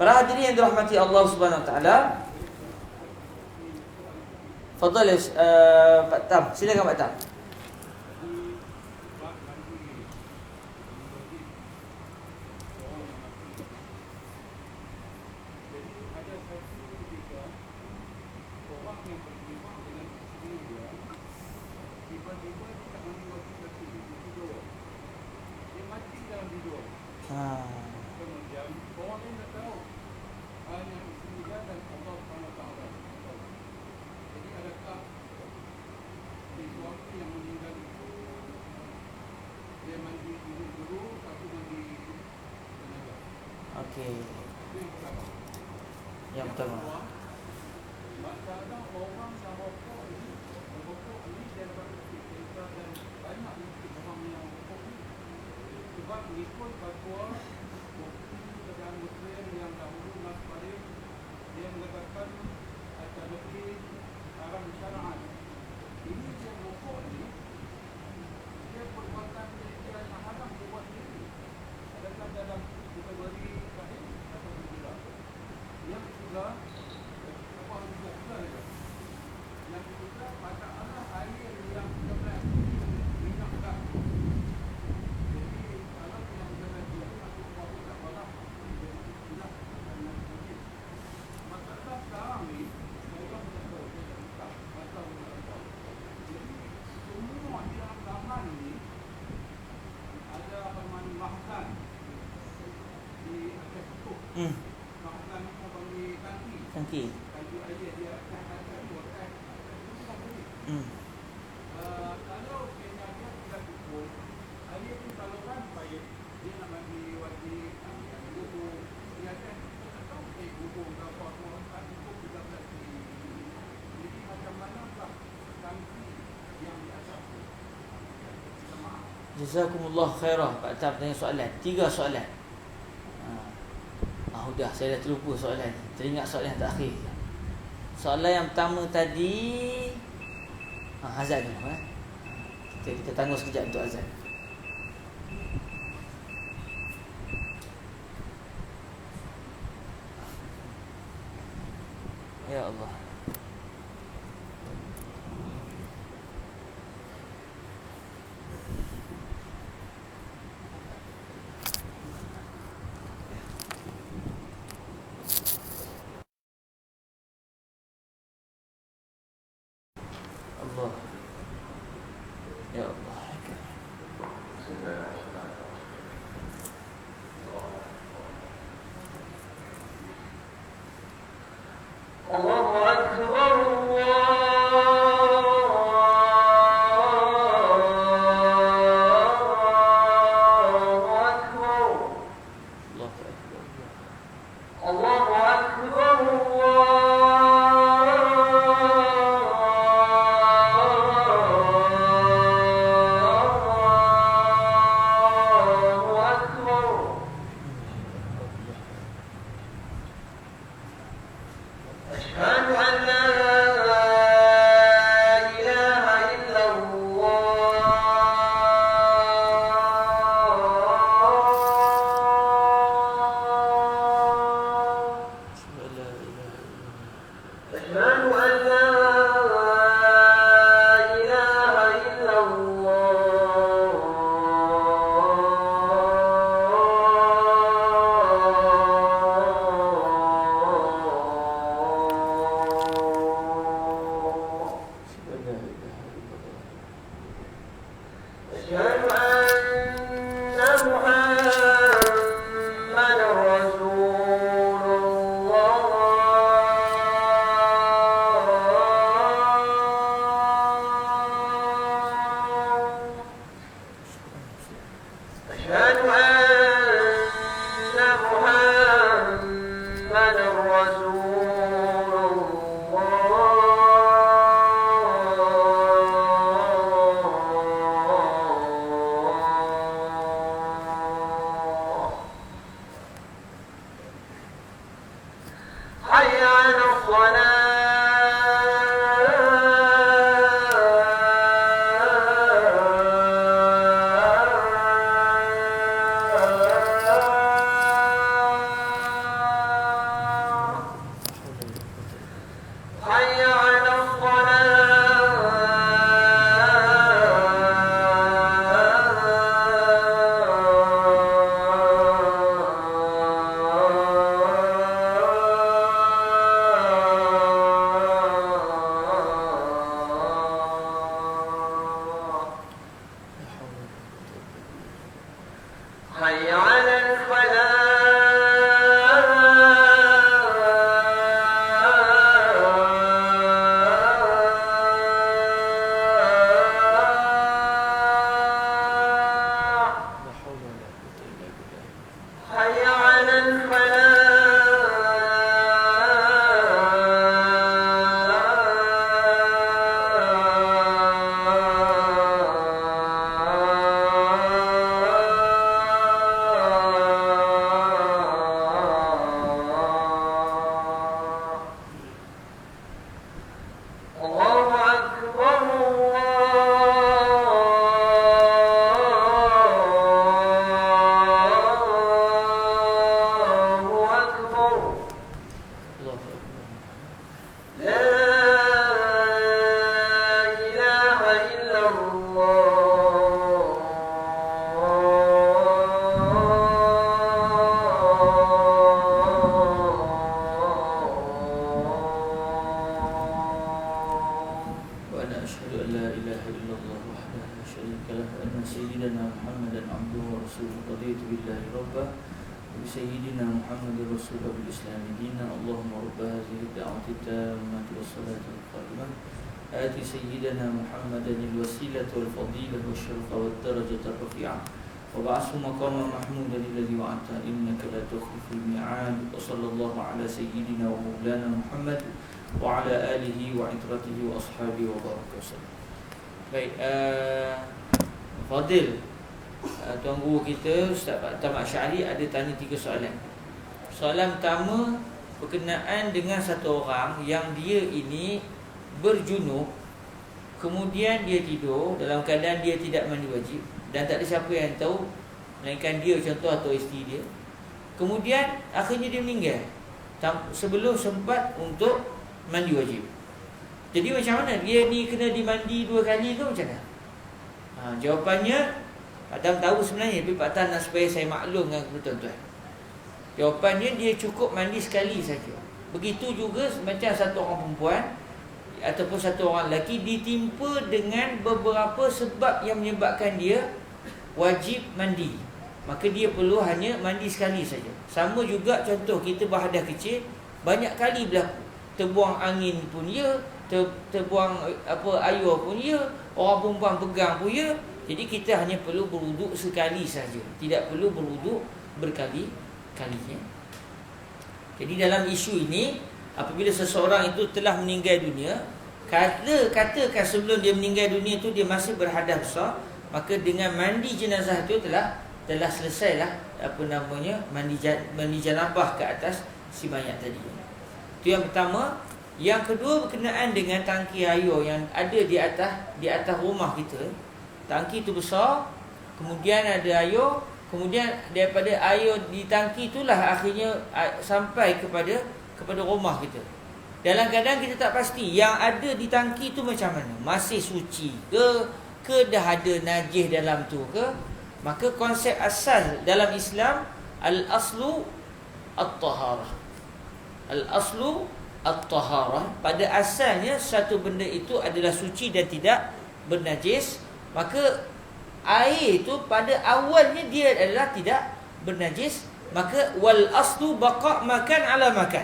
Para hadirin yang dirahmati Allah Subhanahu Wa Taala, fadhal Pak Tam, silakan Pak Tam. Okey. Yang pertama.
Sebab ikut fatwa Perdana Muslim yang dahulu Mas Farid, dia mengatakan Al-Tabahi haram syara'an. Ini dia rokok ni, dia perbuatan dia yang haram dia buat sendiri. Adakah dalam kategori sahih atau tidak? Yang kedua, apa hukum pula dia? Yang kedua, pada Allah air yang kebelah minyak tak.
Tangki.
Kalau dia tidak cukup, air itu salurkan supaya dia nak bagi wajib buku dia kan atau buku berapa tak cukup 13 jadi macam manakah tangki yang diasas?
Jazakumullah khairah. Pak Tam tanya soalan. 3 soalan. Dah saya dah terlupa soalan. Teringat soalan yang terakhir. Soalan yang pertama tadi azan dulu kita tangguh sekejap untuk azan. Ya Allah. Allah. Ya Allah.
Allahu Akbar, Allahu Akbar.
إله إلا الله وحده لا شريك له وأن سيدنا محمدا عبده ورسوله رضيت بالله ربا وبسيدنا محمد رسوله بالإسلام دينا اللهم رب هذه الدعوة التامة والصلاة القائمة آت سيدنا محمدا الوسيلة والفضيلة والشرف والدرجة الرفيعة وبعثه مقاما محمودا الذي وعدته إنك لا تخلف الميعاد وصلى الله على سيدنا ومولانا محمد وعلى آله وعترته وأصحابه وبارك وسلم. Baik, Fadil, Tuan Guru kita Ustaz Fatam Asy'ari ada tanya 3 soalan. Soalan pertama berkenaan dengan satu orang yang dia ini berjunub, kemudian dia tidur dalam keadaan dia tidak mandi wajib dan tak ada siapa yang tahu melainkan dia contoh atau isteri dia. Kemudian akhirnya dia meninggal sebelum sempat untuk mandi wajib. Jadi macam mana dia ni kena dimandi 2 kali tu macam mana? Jawapannya Pak Tam tahu sebenarnya, tapi Pak Tam nak supaya saya maklum dengan tuan-tuan. Jawapannya dia cukup mandi sekali saja. Begitu juga macam satu orang perempuan ataupun satu orang lelaki ditimpa dengan beberapa sebab yang menyebabkan dia wajib mandi, maka dia perlu hanya mandi sekali saja. Sama juga contoh kita berhadas kecil, banyak kali berlaku. Terbuang angin pun ya, terbuang air pun ya, orang perempuan pegang pun ya. Jadi kita hanya perlu berwuduk sekali saja, tidak perlu berwuduk berkali-kalinya. Jadi dalam isu ini, apabila seseorang itu telah meninggal dunia, katakan sebelum dia meninggal dunia itu dia masih berhadas besar, maka dengan mandi jenazah itu telah selesailah mandi janabah ke atas si mayat tadi. Itu yang pertama. Yang kedua berkenaan dengan tangki air yang ada di atas rumah kita. Tangki itu besar, kemudian ada air, kemudian daripada air di tangki itulah akhirnya sampai kepada rumah kita. Dalam keadaan kita tak pasti yang ada di tangki itu macam mana, masih suci ke dah ada najis dalam tu ke. Maka konsep asas dalam Islam, al-aslu at-taharah. Al-aslu at-taharah, pada asalnya satu benda itu adalah suci dan tidak bernajis. Maka air itu pada awalnya dia adalah tidak bernajis. Maka wal aslu baqa makan ala makan.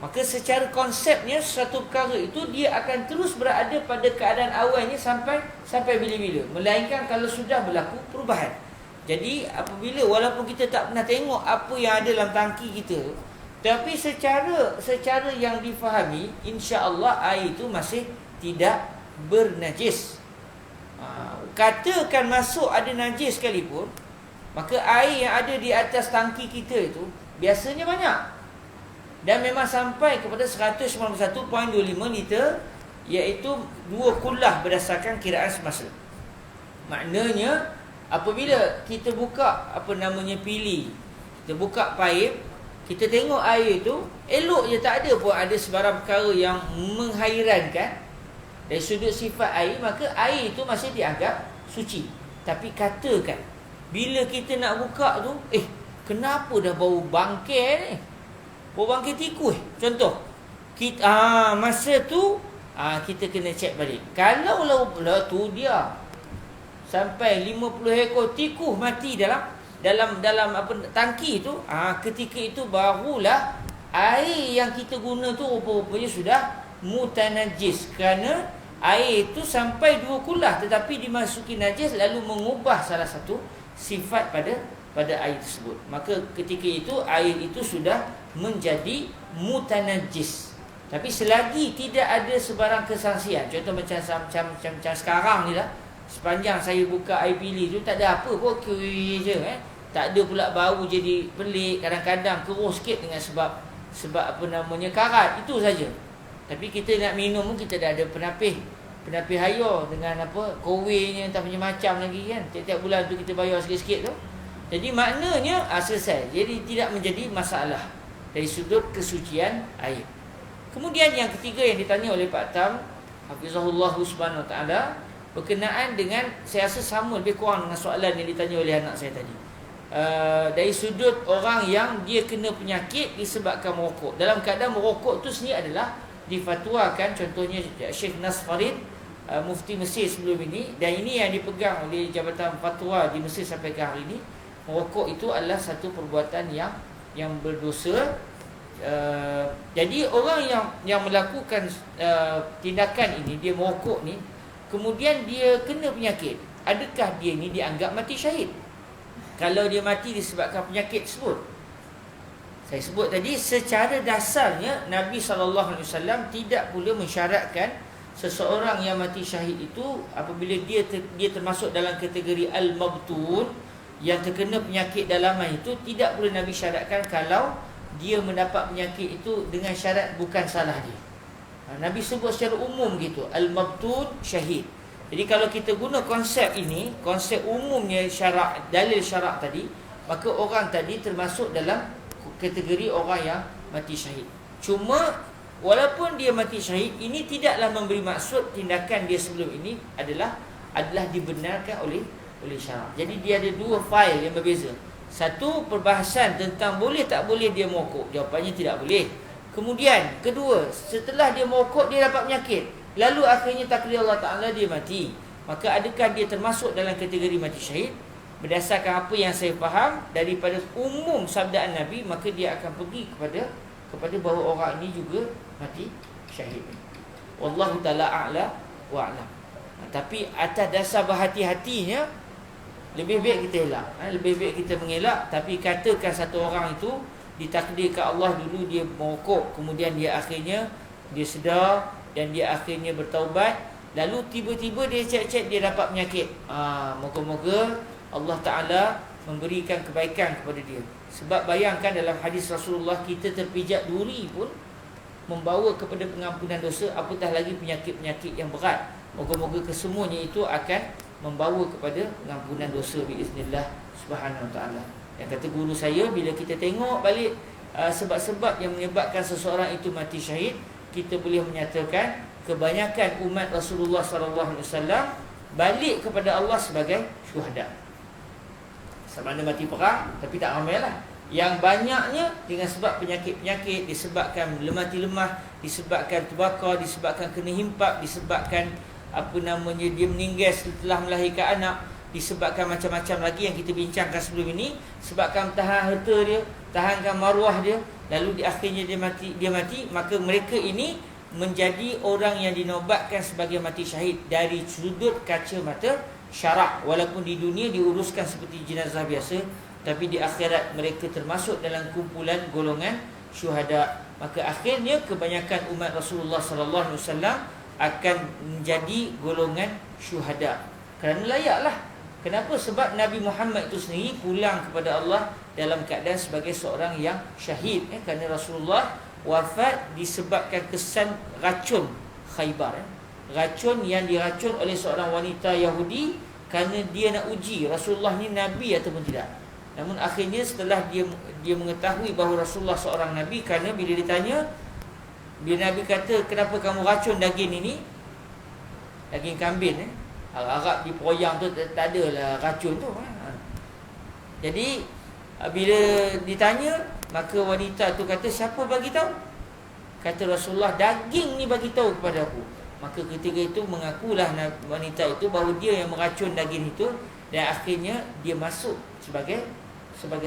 Maka secara konsepnya satu perkara itu dia akan terus berada pada keadaan awalnya sampai bila-bila, melainkan kalau sudah berlaku perubahan. Jadi apabila walaupun kita tak pernah tengok apa yang ada dalam tangki kita, tapi secara yang difahami, insya-Allah air itu masih tidak bernajis. Katakan masuk ada najis sekalipun, maka air yang ada di atas tangki kita itu biasanya banyak dan memang sampai kepada 191.25 liter, iaitu 2 kullah berdasarkan kiraan semasa. Maknanya apabila kita buka pili, kita buka paip, kita tengok air itu elok je, tak ada pun ada sebarang perkara yang menghairankan dari sudut sifat air, maka air itu masih dianggap suci. Tapi katakan bila kita nak buka tu, kenapa dah bau bangkai ni? Bau bangkai tikus contoh. Kita masa tu kita kena cek balik. Kalau lah tu dia sampai 50 ekor tikus mati dalam tangki tu, ketika itu barulah air yang kita guna tu rupa-rupanya sudah mutanajis, kerana air itu sampai 2 kullah tetapi dimasuki najis lalu mengubah salah satu sifat pada air tersebut. Maka ketika itu air itu sudah menjadi mutanajis. Tapi selagi tidak ada sebarang kesaksian, contoh macam sekarang ni lah, sepanjang saya buka air pilih tu tak ada apa pun, okey je tak ada pula bau jadi pelik, kadang-kadang keruh sikit dengan sebab karat, itu saja. Tapi kita nak minum pun kita dah ada penapis air dengan kowennya entah macam-macam lagi kan. Tiap-tiap bulan tu kita bayar sikit-sikit tu. Jadi maknanya selesai. Jadi tidak menjadi masalah dari sudut kesucian air. Kemudian yang ketiga yang ditanya oleh Pak Tam hafizahullah subhanahu wa taala berkenaan dengan, saya rasa sama lebih kurang dengan soalan yang ditanya oleh anak saya tadi. Dari sudut orang yang dia kena penyakit disebabkan merokok. Dalam keadaan merokok tu sendiri adalah difatwakan, contohnya Syekh Nas Farid Mufti Mesir sebelum ini, dan ini yang dipegang oleh Jabatan Fatwa di Mesir sampai ke hari ini. Merokok itu adalah satu perbuatan yang berdosa. Jadi orang yang melakukan tindakan ini, dia merokok ni, kemudian dia kena penyakit, adakah dia ni dianggap mati syahid? Kalau dia mati disebabkan penyakit tersebut, saya sebut tadi, secara dasarnya Nabi SAW tidak pula mensyaratkan seseorang yang mati syahid itu apabila dia termasuk dalam kategori al-mabtun, yang terkena penyakit dalaman itu, tidak pula Nabi syaratkan kalau dia mendapat penyakit itu dengan syarat bukan salah dia. Nabi sebut secara umum gitu, al-mabtun syahid. Jadi kalau kita guna konsep ini, konsep umumnya syarak, dalil syarak tadi, maka orang tadi termasuk dalam kategori orang yang mati syahid. Cuma walaupun dia mati syahid, ini tidaklah memberi maksud tindakan dia sebelum ini adalah dibenarkan oleh syarak. Jadi dia ada dua fail yang berbeza. Satu, perbahasan tentang boleh tak boleh dia merokok. Jawapannya tidak boleh. Kemudian kedua, setelah dia merokok dia dapat penyakit, lalu akhirnya takdir Allah Ta'ala dia mati, maka adakah dia termasuk dalam kategori mati syahid? Berdasarkan apa yang saya faham daripada umum sabdaan Nabi, maka dia akan pergi kepada bahawa orang ini juga mati syahid. Wallahu ta'ala a'la wa a'lam. Tapi atas dasar berhati-hatinya, lebih baik kita elak, lebih baik kita mengelak. Tapi katakan satu orang itu ditakdirkan Allah dulu dia merokok, kemudian dia akhirnya dia sedar dan dia akhirnya bertaubat, lalu tiba-tiba dia cek-cek dia dapat penyakit. Moga-moga Allah Ta'ala memberikan kebaikan kepada dia. Sebab bayangkan dalam hadis Rasulullah, kita terpijak duri pun membawa kepada pengampunan dosa, apatah lagi penyakit-penyakit yang berat. Moga-moga kesemuanya itu akan membawa kepada pengampunan dosa biiznillah subhanahu wa ta'ala. Yang kata guru saya, bila kita tengok balik sebab-sebab yang menyebabkan seseorang itu mati syahid, kita boleh menyatakan kebanyakan umat Rasulullah SAW balik kepada Allah sebagai syuhada. Sama ada mati perang, tapi tak ramai lah. Yang banyaknya dengan sebab penyakit-penyakit, disebabkan mati lemah, disebabkan terbakar, disebabkan kena himpak, disebabkan dia meninggal setelah melahirkan anak, disebabkan macam-macam lagi yang kita bincangkan sebelum ini, sebabkan tahan harta dia, tahankan maruah dia, lalu di akhirnya dia mati, maka mereka ini menjadi orang yang dinobatkan sebagai mati syahid dari sudut kaca mata syarak. Walaupun di dunia diuruskan seperti jenazah biasa, tapi di akhirat mereka termasuk dalam kumpulan golongan syuhada. Maka akhirnya kebanyakan umat Rasulullah SAW akan menjadi golongan syuhada. Kerana layaklah. Kenapa? Sebab Nabi Muhammad itu sendiri pulang kepada Allah dalam keadaan sebagai seorang yang syahid. Kerana Rasulullah wafat disebabkan kesan racun Khaybar. Racun yang diracun oleh seorang wanita Yahudi kerana dia nak uji Rasulullah ni Nabi ataupun tidak. Namun akhirnya setelah dia mengetahui bahawa Rasulullah seorang Nabi, kerana bila ditanya, bila Nabi kata, kenapa kamu racun daging ini, daging kambing, Arab di Poyang tu tak adalah racun tu. Jadi bila ditanya, maka wanita tu kata, siapa bagi tahu? Kata Rasulullah, daging ni bagi tahu kepada aku. Maka ketika itu mengakulah wanita itu bahawa dia yang meracun daging itu, dan akhirnya dia masuk sebagai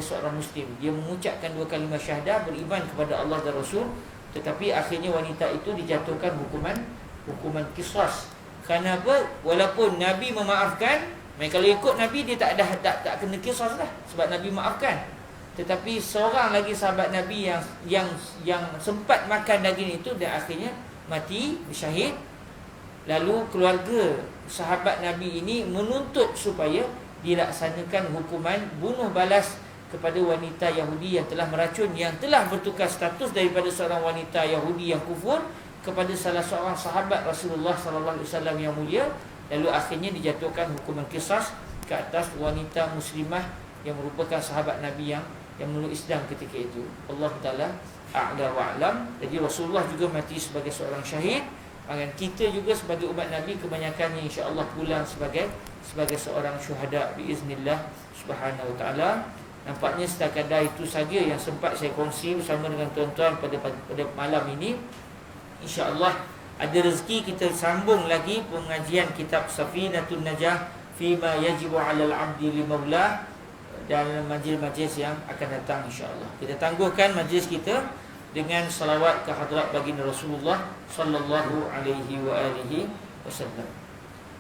seorang Muslim. Dia mengucapkan dua kalimah syahadah, beriman kepada Allah dan Rasul, tetapi akhirnya wanita itu dijatuhkan hukuman qisas. Kerana apa? Walaupun Nabi memaafkan, kalau ikut Nabi dia tak kena qisas lah, sebab Nabi maafkan. Tetapi seorang lagi sahabat Nabi yang sempat makan daging itu dan akhirnya mati syahid. Lalu keluarga sahabat Nabi ini menuntut supaya dilaksanakan hukuman bunuh balas kepada wanita Yahudi yang telah meracun, yang telah bertukar status daripada seorang wanita Yahudi yang kufur kepada salah seorang sahabat Rasulullah SAW yang mulia. Lalu akhirnya dijatuhkan hukuman qisas ke atas wanita muslimah yang merupakan sahabat Nabi yang memeluk Islam ketika itu. Allah Ta'ala a'la wa a'lam. Jadi Rasulullah juga mati sebagai seorang syahid. Dan kita juga sebagai umat Nabi kebanyakannya insya-Allah pulang sebagai seorang syuhada biiznillah subhanahu wa ta'ala. Nampaknya sekadar itu saja yang sempat saya kongsi bersama dengan tuan-tuan pada malam ini. InsyaAllah ada rezeki kita sambung lagi pengajian kitab Safinatun Najah Fima Yajibu 'alal 'abdi li Maulah dan majlis-majlis yang akan datang insya-Allah. Kita tangguhkan majlis kita dengan salawat ke hadrat baginda Rasulullah sallallahu alaihi wa alihi wasallam.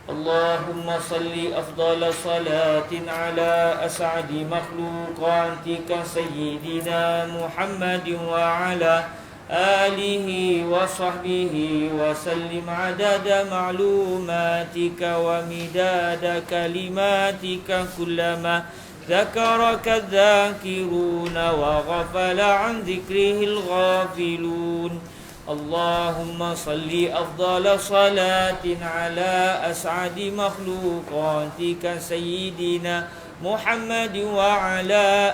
Allahumma salli afdala salatin ala as'adi makhluqatika sayyidina Muhammadin wa ala alihi wa sahbihi wa sallim adada ma'lumatika wa midada kalimatika kullama ذكرك الذاكرون وغفل عن ذكره الغافلون اللهم صل أفضل صلاة على أسعد مخلوقاتك سيدنا محمد وعلى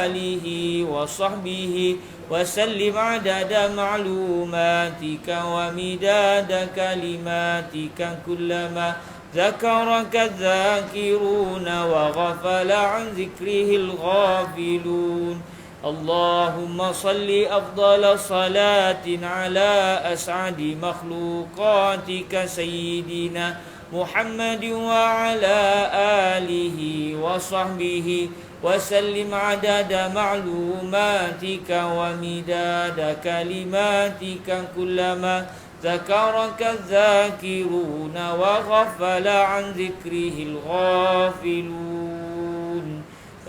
آله وصحبه وسلم عدد معلوماتك ومداد كلماتك كلما ذكرك الذاكرون وغفل عن ذكره الغافلون اللهم صل أفضل صلاة على أسعد مخلوقاتك سيدنا محمد وعلى آله وصحبه وسلم عدد معلوماتك ومداد كلماتك كلما ذكرك الذاكرون وغفل عن ذكره الغافلون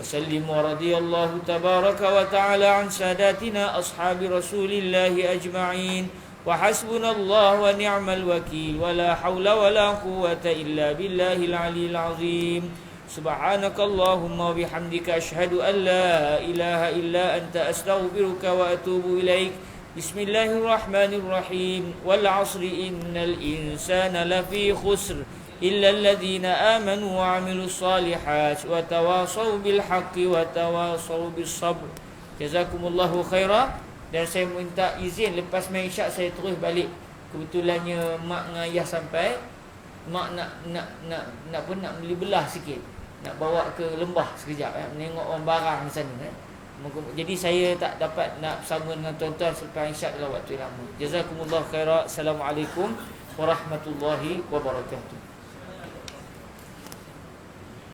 وسلم ورضي الله تبارك وتعالى عن ساداتنا أصحاب رسول الله أجمعين وحسبنا الله ونعم الوكيل ولا حول ولا قوة إلا بالله العلي العظيم سبحانك اللهم وبحمدك أشهد أن لا إله إلا أنت أستغفرك وأتوب إليك بسم الله الرحمن الرحيم والعصر إن الإنسان لفي خسر إلا الذين آمنوا وعملوا الصالحات وتواصوا بالحق وتواصوا بالصبر. Jazakumullahu khaira. Dan saya minta izin lepas main isyak saya terus balik. Kebetulannya mak dengan ayah sampai. Mak nak beli belah sikit. Nak bawa ke lembah sekejap menengok orang barang di sana Jadi saya tak dapat nak bersama dengan tuan-tuan selepas isyak dalam waktu yang lama. Jazakumullah khairan. Assalamualaikum warahmatullahi wabarakatuh.